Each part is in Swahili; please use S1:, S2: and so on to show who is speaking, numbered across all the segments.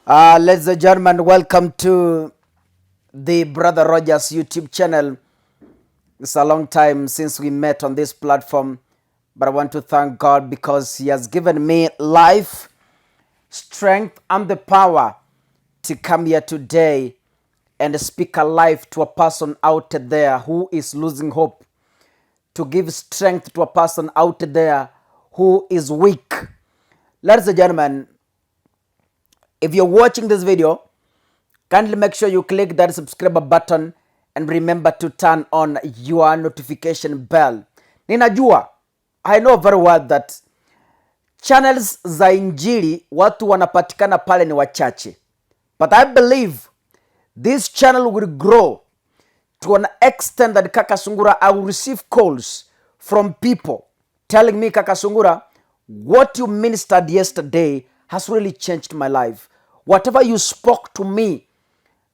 S1: Ladies and gentlemen, welcome to the Brother Rogers YouTube channel. It's a long time since we met on this platform, but I want to thank God because He has given me life, strength, and the power to come here today and speak a life to a person out there who is losing hope, to give strength to a person out there who is weak. Ladies and gentlemen, if you're watching this video, kindly make sure you click that subscribe button and remember to turn on your notification bell. Ninajua, I know very well that channels za injili watu wanapatikana pale ni wachache. But I believe this channel will grow to an extent that Kaka Sungura, I will receive calls from people telling me, Kaka Sungura, what you ministered yesterday has really changed my life. Whatever you spoke to me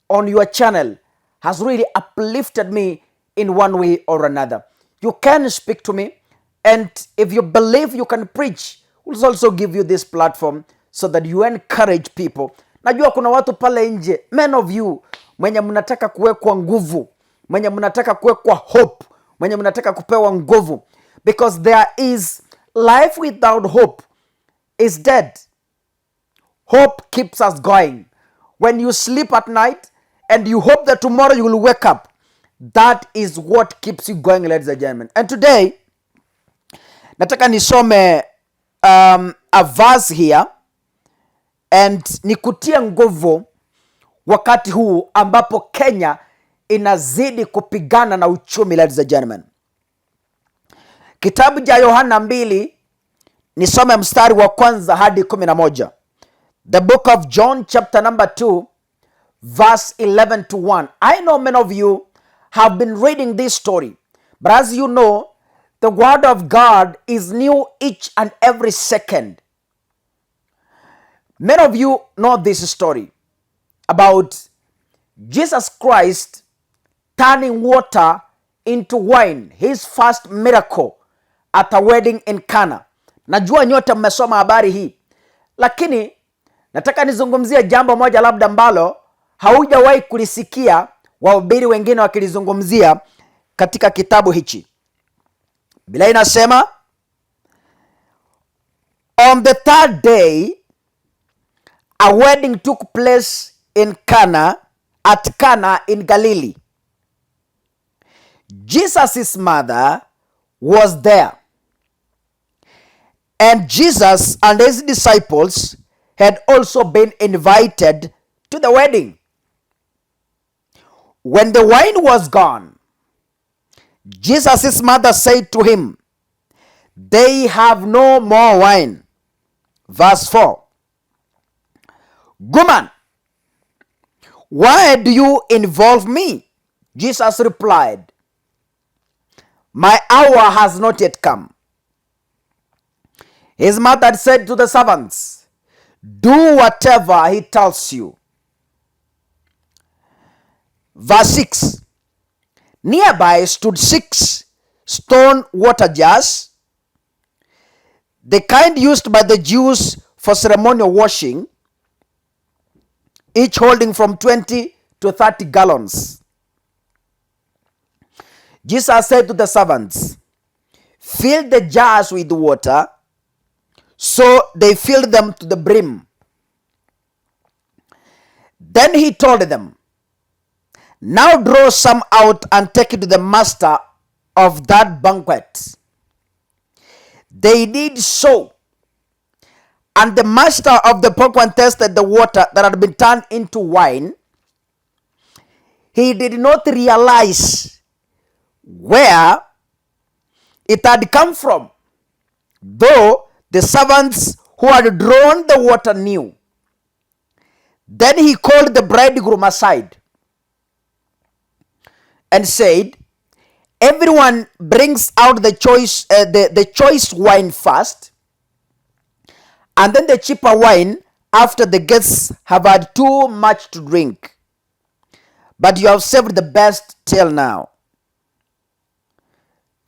S1: on your channel has really uplifted me in one way or another. You can speak to me, and if you believe you can preach, we'll also give you this platform so that you encourage people. Najua kuna watu pale nje, men of you, mwenye mnataka kuwekwa nguvu, mwenye mnataka kuwekwa hope, mwenye mnataka kupewa nguvu, because there is life without hope is dead. Hope keeps us going. When you sleep at night and you hope that tomorrow you will wake up, that is what keeps you going, ladies and gentlemen. And today, nataka nisome a verse here and nikutie nguvu wakati huu ambapo Kenya inazidi kupigana na uchumi, ladies and gentlemen. Kitabu cha Yohana 2, nisome mstari wa kwanza hadi 11. The book of John chapter number 2, verse 11 to 1. I know many of you have been reading this story, but as you know, the word of God is new each and every second. Many of you know this story about Jesus Christ turning water into wine, his first miracle at a wedding in Cana. Najua nyote mmesoma habari hii, lakini nataka nizungumzie jambo moja labda ambalo haujawahi kulisikia wahubiri wengine wakilizungumzia katika kitabu hichi. Biblia inasema, on the third day a wedding took place in Cana, at Cana in Galilee. Jesus' mother was there, and Jesus and his disciples had also been invited to the wedding. When the wine was gone, Jesus' mother said to him, "They have no more wine." Verse 4. "Woman, why do you involve me?" Jesus replied, "My hour has not yet come." His mother said to the servants, "Do whatever he tells you." Verse 6. Nearby stood 6 stone water jars, the kind used by the Jews for ceremonial washing, each holding from 20 to 30 gallons. Jesus said to the servants, "Fill the jars with water." So they filled them to the brim. Then he told them, "Now draw some out and take it to the master of that banquet." They did so, and the master of the banquet tasted the water that had been turned into wine. He did not realize where it had come from, though the servants who had drawn the water knew. Then he called the bridegroom aside and said, "Everyone brings out the choice wine first, and then the cheaper wine after the guests have had too much to drink. But you have saved the best till now."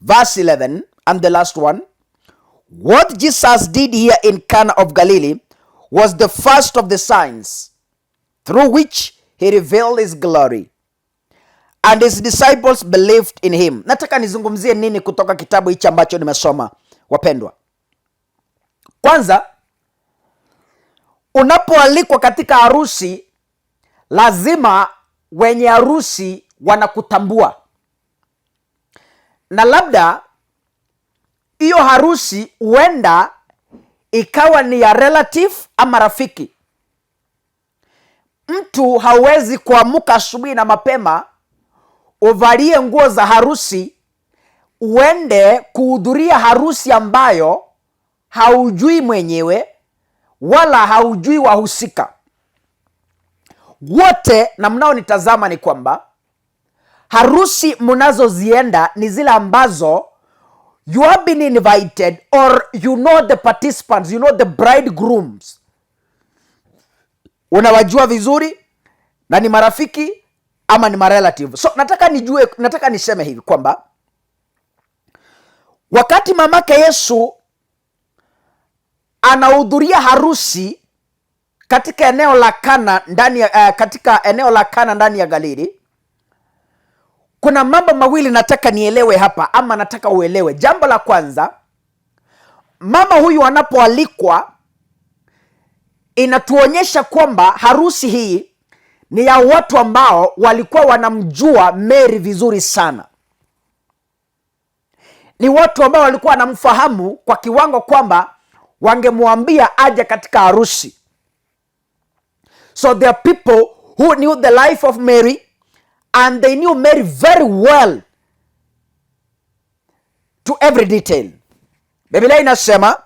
S1: Verse 11, and the last one. What Jesus did here in Cana of Galilee was the first of the signs through which he revealed his glory, and his disciples believed in him. Nataka nizungumzie nini kutoka kitabu hichi ambacho nimesoma, wapendwa? Kwanza, unapoalikwa katika harusi, lazima wenye harusi wanakutambua, na labda hiyo harusi huenda ikawa ni ya relative ama rafiki. Mtu hawezi kuamka asubuhi na mapema uvalie nguo za harusi uende kuhudhuria harusi ambayo haujui mwenyewe wala haujui wahusika wote. Na mnaonitazama ni kwamba harusi mnazozienda ni zile ambazo you have been invited, or you know the participants, you know the bridegrooms, unawajua vizuri na ni marafiki ama ni marelative. So nataka niseme hivi kwamba wakati mamake Yesu anahudhuria harusi katika eneo la Kana ndani ya Galili, kuna mambo mawili nataka nielewe hapa, ama nataka uelewe. Jambo la kwanza, mama huyu anapoalikwa, inatuonyesha kwamba harusi hii ni ya watu ambao walikuwa wanamjua Mary vizuri sana. Ni watu ambao walikuwa wanamfahamu kwa kiwango kwamba wangemwambia aje katika harusi. So there are people who knew the life of Mary, and they knew Mary very well to every detail. Biblia inasema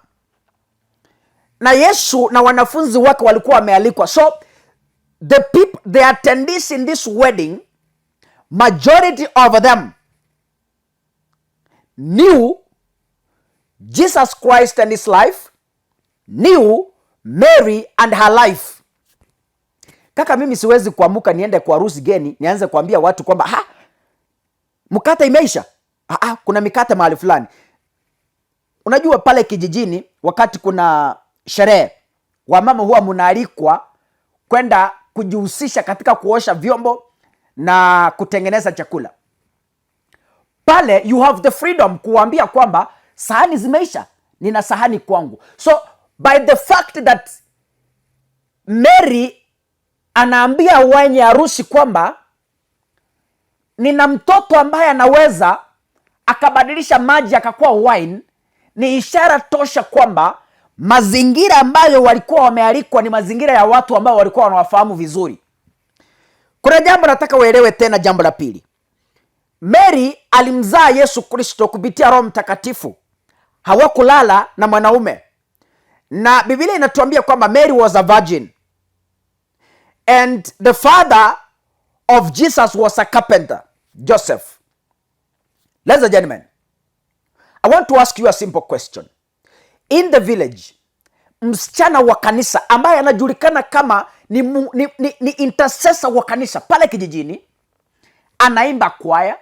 S1: na Yesu na wanafunzi wake walikuwa wamealikwa. So the attendees in this wedding, majority of them knew Jesus Christ and his life, knew Mary and her life. Kaka, mimi siwezi kuamuka niende kwa harusi geni nianze kuambia watu kwamba mkate imeisha. Kuna mikate mahali fulani. Unajua pale kijijini wakati kuna sherehe, wamama huwa mnaalikwa kwenda kujihusisha katika kuosha vyombo na kutengeneza chakula. Pale you have the freedom kuambia kwamba sahani zimeisha, nina sahani kwangu. So by the fact that Mary anaambia wenye harusi kwamba nina mtoto ambaye anaweza akabadilisha maji akakuwa wine, ni ishara tosha kwamba mazingira ambayo walikuwa wamealikwa ni mazingira ya watu ambao walikuwa wanawafahamu vizuri. Kuna jambo nataka uelewe tena. Jambo la pili, Mary alimzaa Yesu Kristo kupitia Roho Mtakatifu. Hawakulala na mwanaume, na Biblia inatuambia kwamba Mary was a virgin and the father of Jesus was a carpenter, Joseph. Ladies and gentlemen, I want to ask you a simple question. In the village, msichana wa kanisa ambaye anajulikana kama ni intercessor wa kanisa pale kijijini, anaimba kwaya,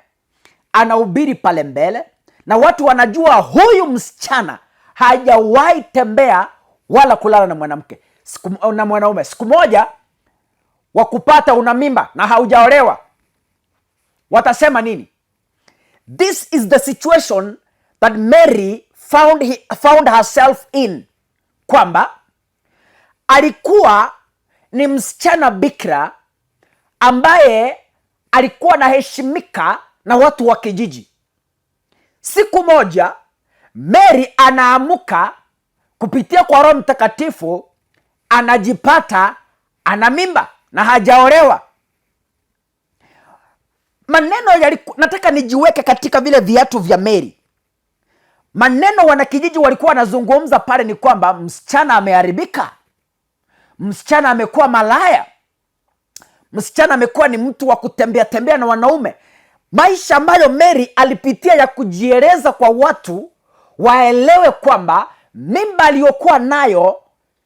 S1: anahubiri pale mbele, na watu wanajua huyu msichana hajawahi tembea wala kulala na mwanamke na mwanaume. Siku moja wakupata una mimba na haujaolewa, watasema nini? This is the situation that Mary found herself in, kwamba alikuwa ni msichana bikira ambaye alikuwa anaheshimika na watu wa kijiji. Siku moja Mary anaamuka kupitia kwa Roho Mtakatifu, anajipata ana mimba na hajaolewa. Maneno nataka nijiweke katika vile viatu vya Mary. Maneno wanakijiji walikuwa wanazungumza pale ni kwamba msichana ameharibika, msichana amekuwa malaya, msichana amekuwa ni mtu wa kutembea tembea na wanaume. Maisha ambayo Mary alipitia ya kujieleza kwa watu waelewe kwamba mimba aliyokuwa nayo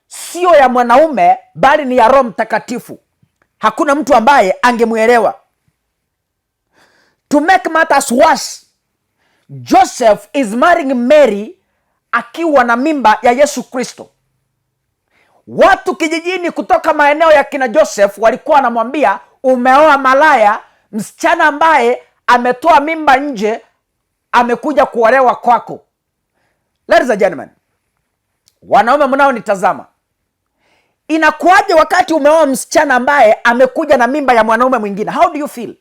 S1: sio ya mwanaume bali ni ya Roho Mtakatifu. Hakuna mtu ambaye angemuelewa. To make matters worse, Joseph is marrying Mary akiwa na mimba ya Yesu Kristo. Watu kijijini kutoka maeneo ya kina Joseph walikuwa wanamwambia, umeoa malaya, msichana ambaye ametoa mimba nje amekuja kuolewa kwako. Ladies and gentlemen, wanaume mnao nitazama, inakuwaje wakati umeoa msichana ambaye amekuja na mimba ya mwanaume mwingine? How do you feel?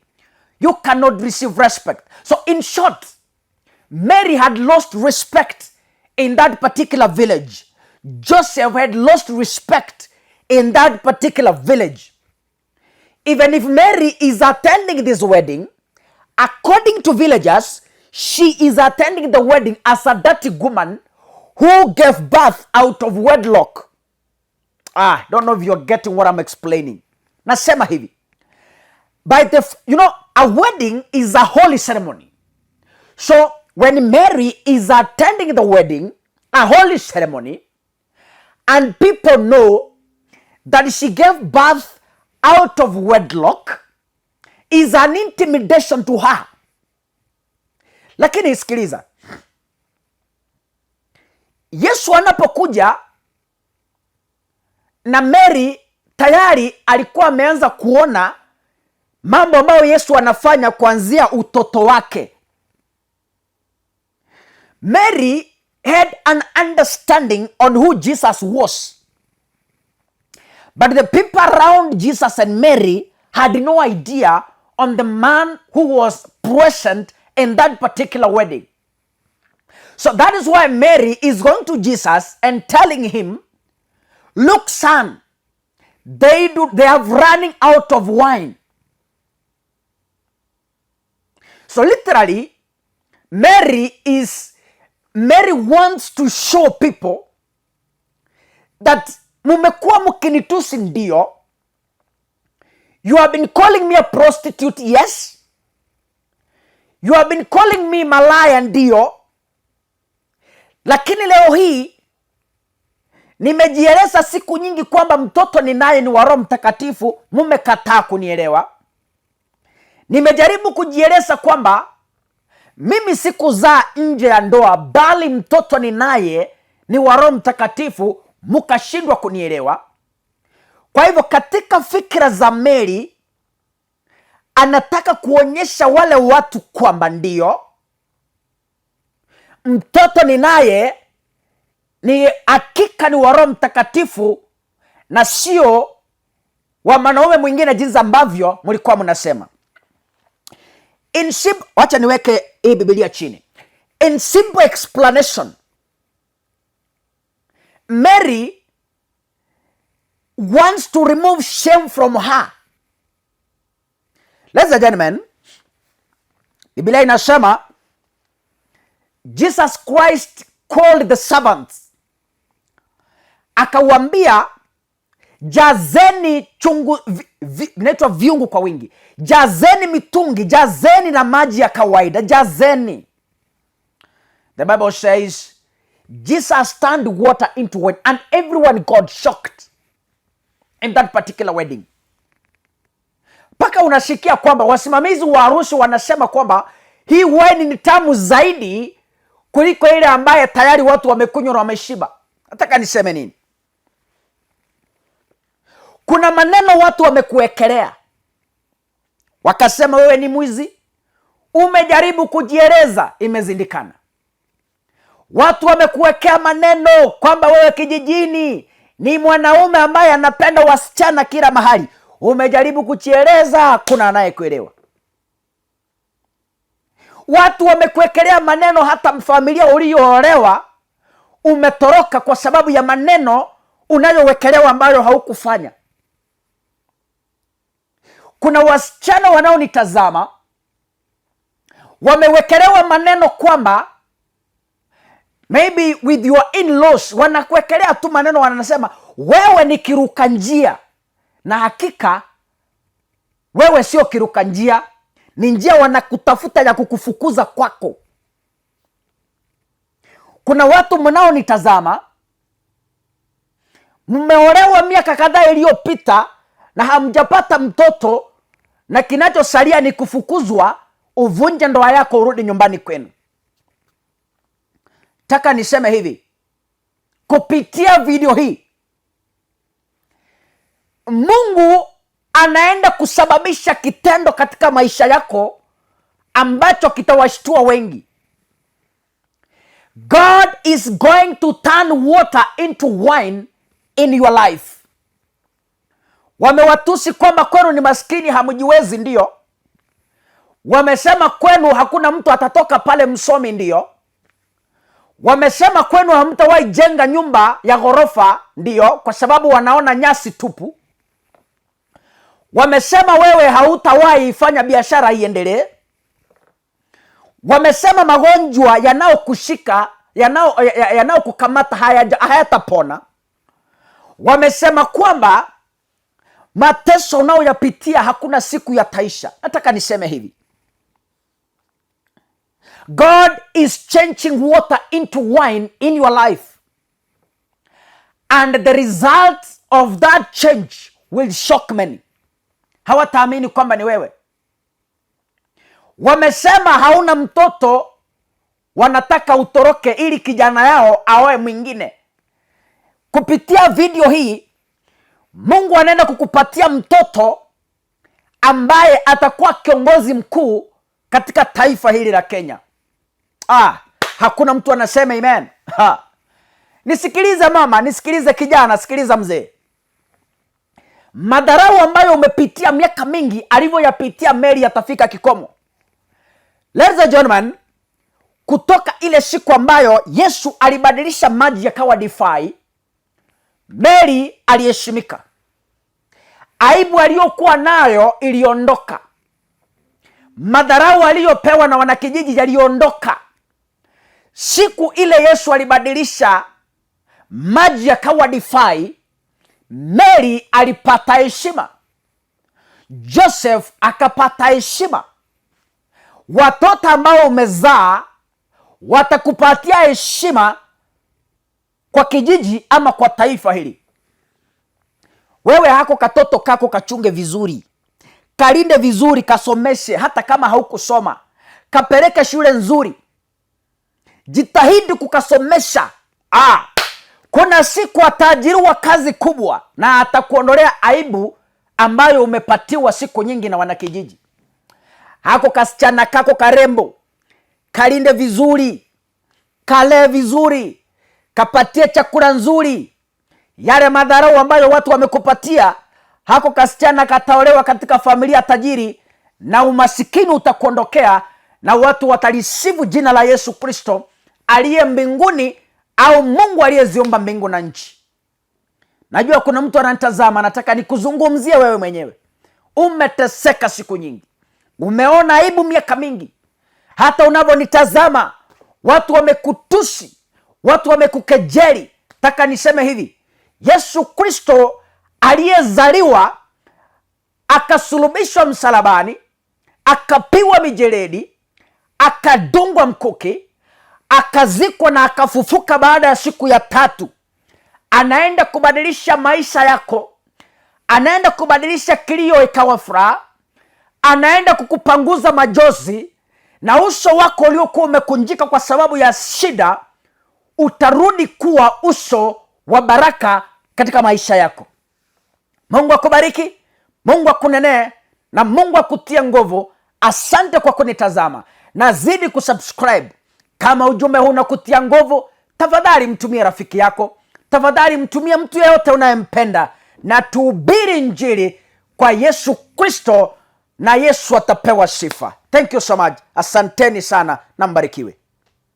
S1: You cannot receive respect. So in short, Mary had lost respect in that particular village. Joseph had lost respect in that particular village. Even if Mary is attending this wedding, according to villagers, she is attending the wedding as a dirty woman who gave birth out of wedlock. Don't know if you're getting what I'm explaining. Nasema hivi. A wedding is a holy ceremony. So when Mary is attending the wedding, a holy ceremony, and people know that she gave birth out of wedlock, is an intimidation to her. Lakini isikiliza, Yesu anapokuja na Mary tayari alikuwa ameanza kuona mambo ambayo Yesu anafanya kuanzia utoto wake. Mary had an understanding on who Jesus was. But the people around Jesus and Mary had no idea on the man who was present in that particular wedding. So that is why Mary is going to Jesus and telling him, look, son, they have running out of wine. So literally, Mary wants to show people that mumekuwa mkinitusi ndio. You have been calling me a prostitute, yes. You have been calling me malaya ndio. Lakini leo hii nimejieleza siku nyingi kwamba mtoto ninaye ni wa Roho Mtakatifu, mumekataa kunielewa. Nimejaribu kujieleza kwamba mimi sikuzaa nje ya ndoa, bali mtoto ninaye ni wa Roho Mtakatifu, mukashindwa kunielewa. Kwa hivyo katika fikra za Mary, anataka kuonyesha wale watu kwamba ndio mtoto ninaye ni hakika ni wa Roho Mtakatifu na sio wa mwanaume mwingine jinsi ambavyo mlikuwa mnasema. Wacha niweke hii Biblia chini. In simple explanation, Mary wants to remove shame from her. Ladies and gentlemen, Biblia inasema Jesus Christ called the servants, akawambia jazeni chungu, vinaitwa viungu kwa wingi, jazeni mitungi, jazeni na maji ya kawaida, jazeni. The Bible says Jesus turned water into wine and everyone got shocked in that particular wedding. Paka unashikia kwamba wasimamizi wa harusi wanasema kwamba hii wine ni tamu zaidi kuliko ile ambaye tayari watu wamekunywa na wameshiba. Nataka niseme nini? Kuna maneno watu wamekuwekelea, wakasema wewe ni mwizi, umejaribu kujieleza, imezindikana. Watu wamekuwekea maneno kwamba wewe kijijini ni mwanaume ambaye anapenda wasichana kila mahali, umejaribu kujieleza, kuna anayekuelewa. Watu wamekuwekelea maneno, hata familia uliyoolewa umetoroka kwa sababu ya maneno unayowekelewa ambayo haukufanya. Kuna wasichana wanaonitazama wamewekelewa maneno kwamba maybe with your in-laws, wanakuwekelea tu maneno, wanasema wewe ni kiruka njia, na hakika wewe sio kiruka njia, ni njia wanakutafuta ya kukufukuza kwako. Kuna watu mnaonitazama mmeolewa miaka kadhaa iliyopita na hamjapata mtoto, na kinachosalia ni kufukuzwa, uvunje ndoa yako, urudi nyumbani kwenu. Taka niseme hivi kupitia video hii, Mungu anaenda kusababisha kitendo katika maisha yako ambacho kitawashtua wengi. God is going to turn water into wine in your life. Wamewatusi kwamba kwenu ni maskini, hamjiwezi, ndio. Wamesema kwenu hakuna mtu atatoka pale msomi, ndio. Wamesema kwenu hamtawahi jenga nyumba ya ghorofa, ndio, kwa sababu wanaona nyasi tupu. Wamesema wewe hautawahi fanya biashara iendelee. Wamesema magonjwa yanayokushika, yanayokukamata hayatapona. Wamesema kwamba mateso unayoyapitia hakuna siku yataisha. Nataka niseme hivi, God is changing water into wine in your life, and the result of that change will shock many. Hawataamini kwamba ni wewe. Wamesema hauna mtoto, wanataka utoroke ili kijana yao aoe mwingine. Kupitia video hii, Mungu anaenda kukupatia mtoto ambaye atakuwa kiongozi mkuu katika taifa hili la Kenya. Hakuna mtu anasema amen. Nisikilize mama, nisikilize kijana, sikiliza mzee. Madharau ambayo umepitia miaka mingi, alivyoyapitia Mary, yatafika kikomo. Ladies and gentlemen, kutoka ile siku ambayo Yesu alibadilisha maji yakawa divai, Mary aliheshimika. Aibu aliyokuwa nayo iliondoka. Madharau aliyopewa na wanakijiji yaliondoka. Siku ile Yesu alibadilisha maji yakawa divai, Mary alipata heshima. Joseph akapata heshima. Watoto ambao umezaa watakupatia heshima kwa kijiji ama kwa taifa hili. Wewe hako katoto kako kachunge vizuri, kalinde vizuri, kasomeshe. Hata kama haukusoma, kapeleke shule nzuri, jitahidi kukasomesha. Kuna siku ataajiriwa kazi kubwa na atakuondolea aibu ambayo umepatiwa siku nyingi na wanakijiji. Hako kasichana kako karembo, kalinde vizuri, kale vizuri, kapatie chakula nzuri. Yale madharau ambayo watu wamekupatia, hako kasichana kataolewa katika familia tajiri na umasikini utakuondokea, na watu watalisifu jina la Yesu Kristo aliye mbinguni, au Mungu aliyeziumba mbingu na nchi. Najua kuna mtu ananitazama, nataka nikuzungumzie wewe mwenyewe. Umeteseka siku nyingi, umeona aibu miaka mingi. Hata unavyonitazama watu wamekutusi, watu wamekukejeli. Nataka niseme hivi, Yesu Kristo aliyezaliwa, akasulubishwa msalabani, akapiwa mijeledi, akadungwa mkuki, akazikwa na akafufuka baada ya siku ya 3, anaenda kubadilisha maisha yako. Anaenda kubadilisha kilio ikawa furaha. Anaenda kukupanguza majozi, na uso wako uliokuwa umekunjika kwa sababu ya shida utarudi kuwa uso wa baraka katika maisha yako. Mungu akubariki, Mungu akunenee, na Mungu akutie nguvu. Asante kwa kunitazama. Nazidi kusubscribe. Kama ujumbe huu unakutia nguvu, tafadhali mtumie rafiki yako, tafadhali mtumie mtu yeyote unayempenda, na tuhubiri injili kwa Yesu Kristo, na Yesu atapewa sifa. Thank you so much. Asanteni sana na mbarikiwe.